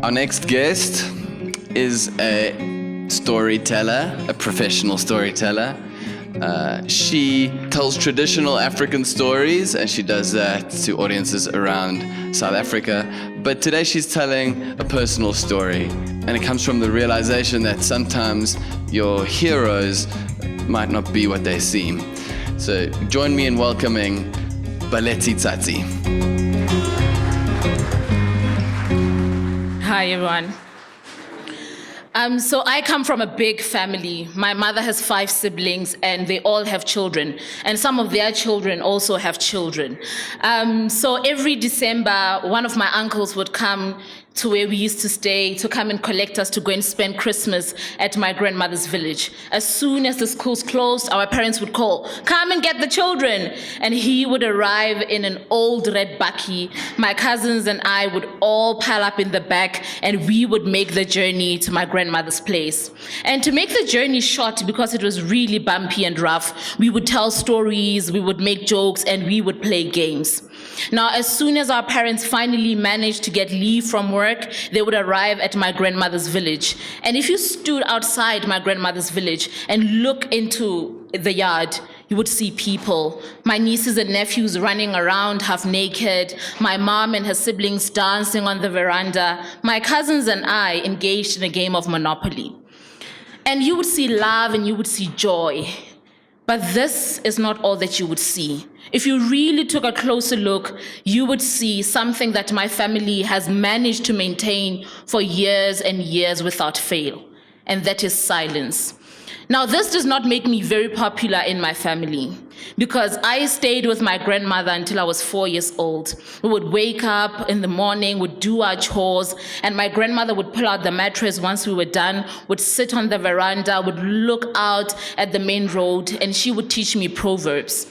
Our next guest is a storyteller, a professional storyteller. She tells traditional African stories, and she does that to audiences around South Africa. But today she's telling a personal story, and it comes from the realization that sometimes your heroes might not be what they seem. So join me in welcoming Baeletsi Tsatsi. Hi, everyone. So I come from a big family. My mother has 5 siblings, and they all have children. And some of their children also have children. So every December, one of my uncles would come to where we used to stay to come and collect us to go and spend Christmas at my grandmother's village. As soon as the schools closed, our parents would call, "Come and get the children." And he would arrive in an old red bakkie. My cousins and I would all pile up in the back, and we would make the journey to my grandmother's place. And to make the journey short, because it was really bumpy and rough, we would tell stories, we would make jokes, and we would play games. Now, as soon as our parents finally managed to get leave from work, they would arrive at my grandmother's village. And if you stood outside my grandmother's village and look into the yard, you would see people. My nieces and nephews running around half naked, my mom and her siblings dancing on the veranda, my cousins and I engaged in a game of Monopoly. And you would see love and you would see joy. But this is not all that you would see. If you really took a closer look, you would see something that my family has managed to maintain for years and years without fail, and that is silence. Now, this does not make me very popular in my family, because I stayed with my grandmother until I was 4 years old. We would wake up in the morning, would do our chores, and my grandmother would pull out the mattress once we were done, would sit on the veranda, would look out at the main road, and she would teach me proverbs.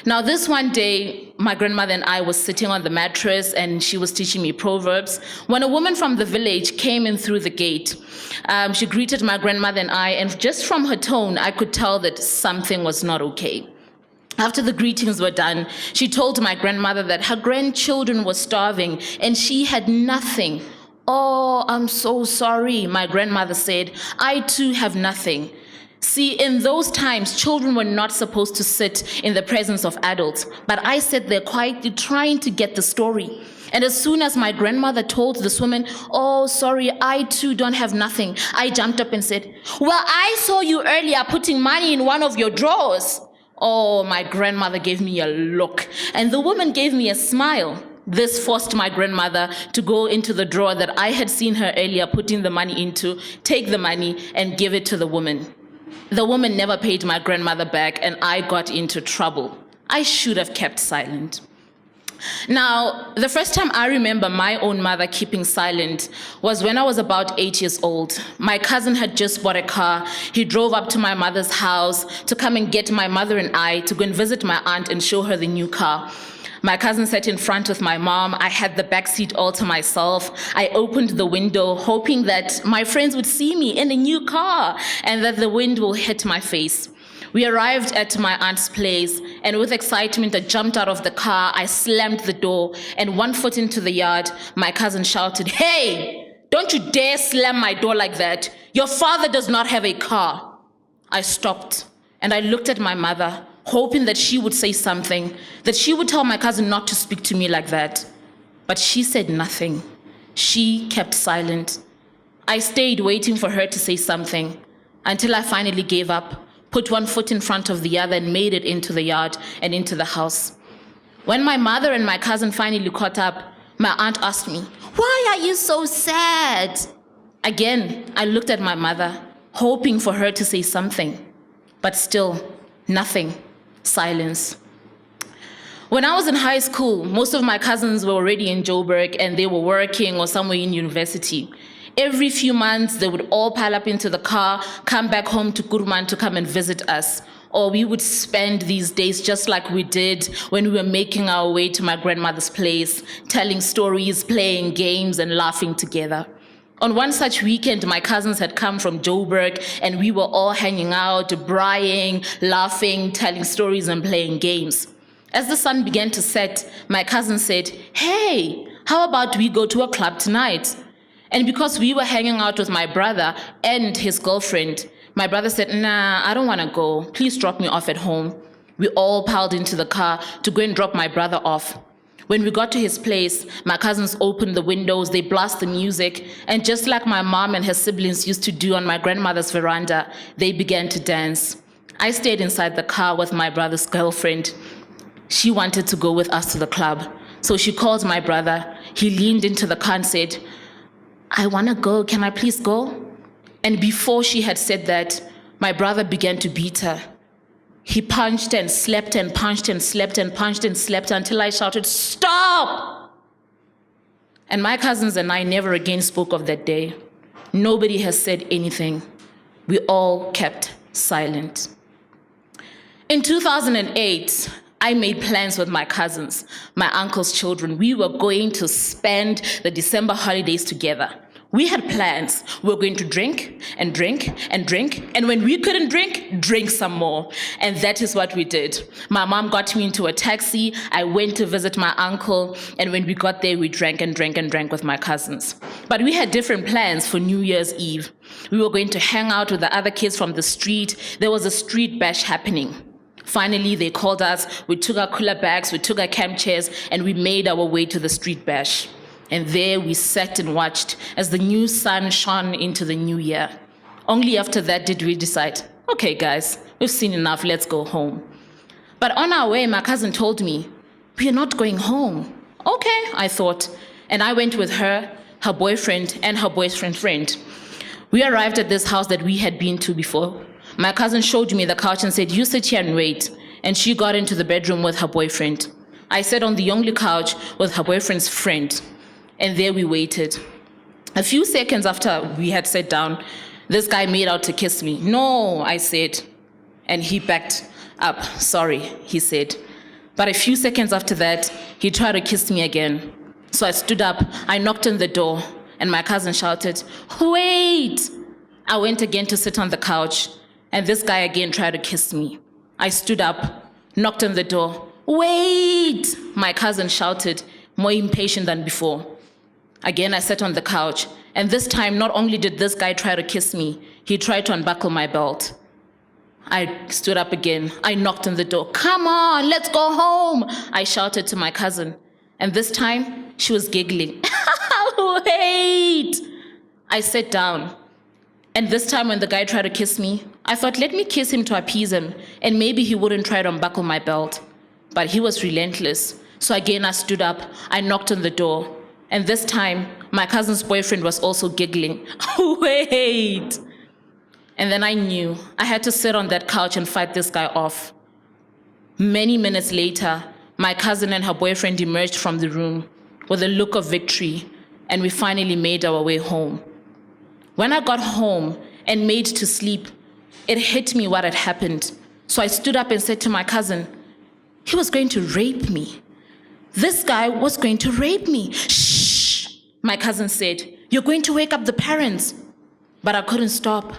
Now, this one day, my grandmother and I was sitting on the mattress, and she was teaching me proverbs, when a woman from the village came in through the gate. She greeted my grandmother and I, and just from her tone, I could tell that something was not okay. After the greetings were done, she told my grandmother that her grandchildren were starving, and she had nothing. "Oh, I'm so sorry," my grandmother said. "I too have nothing." See, in those times, children were not supposed to sit in the presence of adults, but I sat there quietly trying to get the story. And as soon as my grandmother told this woman, "Oh, sorry, I too don't have nothing," I jumped up and said, "Well, I saw you earlier putting money in one of your drawers." Oh, my grandmother gave me a look, and the woman gave me a smile. This forced my grandmother to go into the drawer that I had seen her earlier putting the money into, take the money, and give it to the woman. The woman never paid my grandmother back, and I got into trouble. I should have kept silent. Now, the first time I remember my own mother keeping silent was when I was about 8 years old. My cousin had just bought a car. He drove up to my mother's house to come and get my mother and I to go and visit my aunt and show her the new car. My cousin sat in front with my mom. I had the back seat all to myself. I opened the window, hoping that my friends would see me in a new car and that the wind will hit my face. We arrived at my aunt's place, and with excitement, I jumped out of the car. I slammed the door, and 1 foot into the yard, my cousin shouted, "Hey, don't you dare slam my door like that. Your father does not have a car." I stopped, and I looked at my mother, hoping that she would say something, that she would tell my cousin not to speak to me like that. But she said nothing. She kept silent. I stayed waiting for her to say something until I finally gave up, put 1 foot in front of the other, and made it into the yard and into the house. When my mother and my cousin finally caught up, my aunt asked me, "Why are you so sad?" Again, I looked at my mother, hoping for her to say something, but still nothing. Silence. When I was in high school, most of my cousins were already in Joburg, and they were working or somewhere in university. Every few months, they would all pile up into the car, come back home to Kurman to come and visit us. Or we would spend these days just like we did when we were making our way to my grandmother's place, telling stories, playing games, and laughing together. On one such weekend, my cousins had come from Joburg, and we were all hanging out, braaiing, laughing, telling stories, and playing games. As the sun began to set, my cousin said, "Hey, how about we go to a club tonight?" And because we were hanging out with my brother and his girlfriend, my brother said, nah, I don't want to go. Please drop me off at home. We all piled into the car to go and drop my brother off. When we got to his place, my cousins opened the windows, they blast the music, and just like my mom and her siblings used to do on my grandmother's veranda, they began to dance. I stayed inside the car with my brother's girlfriend. She wanted to go with us to the club. So she called my brother. He leaned into the car and said, I want to go. Can I please go? And before she had said that, my brother began to beat her. He punched and slapped and punched and slapped and punched and slapped until I shouted, stop! And my cousins and I never again spoke of that day. Nobody has said anything. We all kept silent. In 2008, I made plans with my cousins, my uncle's children. We were going to spend the December holidays together. We had plans. We were going to drink and drink and drink. And when we couldn't drink some more. And that is what we did. My mom got me into a taxi. I went to visit my uncle. And when we got there, we drank and drank and drank with my cousins. But we had different plans for New Year's Eve. We were going to hang out with the other kids from the street. There was a street bash happening. Finally, they called us. We took our cooler bags, we took our camp chairs, and we made our way to the street bash. And there we sat and watched as the new sun shone into the new year. Only after that did we decide, okay, guys, we've seen enough, let's go home. But on our way, my cousin told me, we're not going home. Okay, I thought. And I went with her, her boyfriend, and her boyfriend's friend. We arrived at this house that we had been to before. My cousin showed me the couch and said, you sit here and wait. And she got into the bedroom with her boyfriend. I sat on the only couch with her boyfriend's friend. And there we waited. A few seconds after we had sat down, this guy made out to kiss me. No, I said. And he backed up. Sorry, he said. But a few seconds after that, he tried to kiss me again. So I stood up, I knocked on the door, and my cousin shouted, wait! I went again to sit on the couch, and this guy again tried to kiss me. I stood up, knocked on the door. Wait! My cousin shouted, more impatient than before. Again, I sat on the couch, and this time not only did this guy try to kiss me, he tried to unbuckle my belt. I stood up again. I knocked on the door. Come on, let's go home, I shouted to my cousin. And this time, she was giggling. Wait! I sat down. And this time when the guy tried to kiss me, I thought, let me kiss him to appease him, and maybe he wouldn't try to unbuckle my belt. But he was relentless. So again, I stood up, I knocked on the door. And this time, my cousin's boyfriend was also giggling. Wait! And then I knew I had to sit on that couch and fight this guy off. Many minutes later, my cousin and her boyfriend emerged from the room with a look of victory, and we finally made our way home. When I got home and made to sleep, it hit me what had happened. So I stood up and said to my cousin, he was going to rape me. This guy was going to rape me. Shh, my cousin said, you're going to wake up the parents. But I couldn't stop.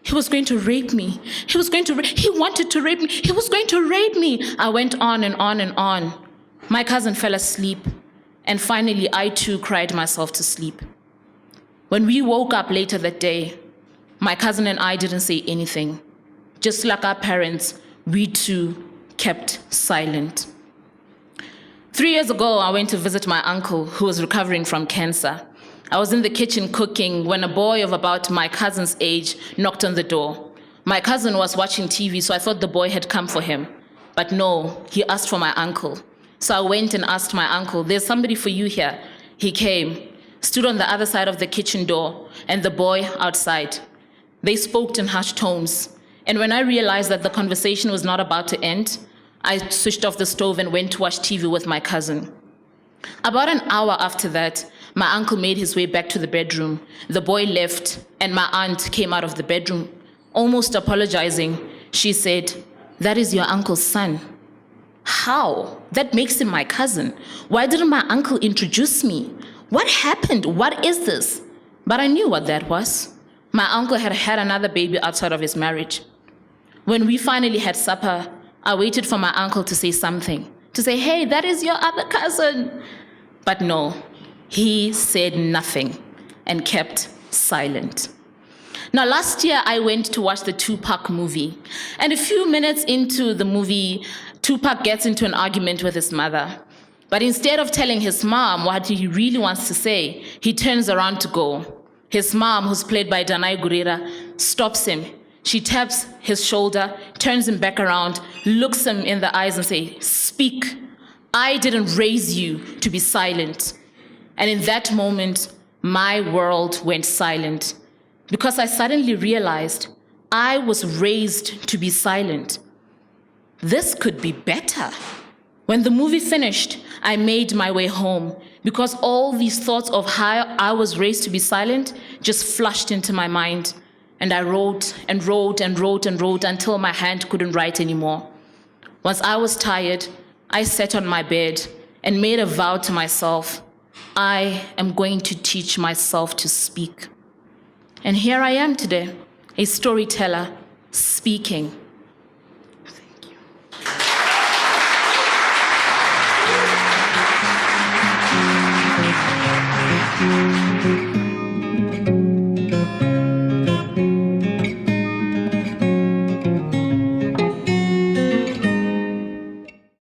He was going to rape me. He wanted to rape me. He was going to rape me. I went on and on and on. My cousin fell asleep. And finally, I too cried myself to sleep. When we woke up later that day, my cousin and I didn't say anything. Just like our parents, we too kept silent. 3 years ago, I went to visit my uncle who was recovering from cancer. I was in the kitchen cooking when a boy of about my cousin's age knocked on the door. My cousin was watching TV, so I thought the boy had come for him. But no, he asked for my uncle. So I went and asked my uncle, there's somebody for you here. He came, stood on the other side of the kitchen door, and the boy outside. They spoke in hushed tones. And when I realized that the conversation was not about to end, I switched off the stove and went to watch TV with my cousin. About an hour after that, my uncle made his way back to the bedroom. The boy left, and my aunt came out of the bedroom. Almost apologizing, she said, that is your uncle's son. How? That makes him my cousin. Why didn't my uncle introduce me? What happened? What is this? But I knew what that was. My uncle had had another baby outside of his marriage. When we finally had supper, I waited for my uncle to say something, to say, hey, that is your other cousin. But no, he said nothing. and kept silent. Now, last year, I went to watch the Tupac movie. And a few minutes into the movie, Tupac gets into an argument with his mother. But instead of telling his mom what he really wants to say, he turns around to go. His mom, who's played by Danai Gurira, stops him. She taps his shoulder, turns him back around, looks him in the eyes and says, "Speak. I didn't raise you to be silent." And in that moment, my world went silent because I suddenly realized I was raised to be silent. This could be better. When the movie finished, I made my way home because all these thoughts of how I was raised to be silent just flushed into my mind. And I wrote and wrote and wrote and wrote until my hand couldn't write anymore. Once I was tired, I sat on my bed and made a vow to myself, I am going to teach myself to speak. And here I am today, a storyteller speaking.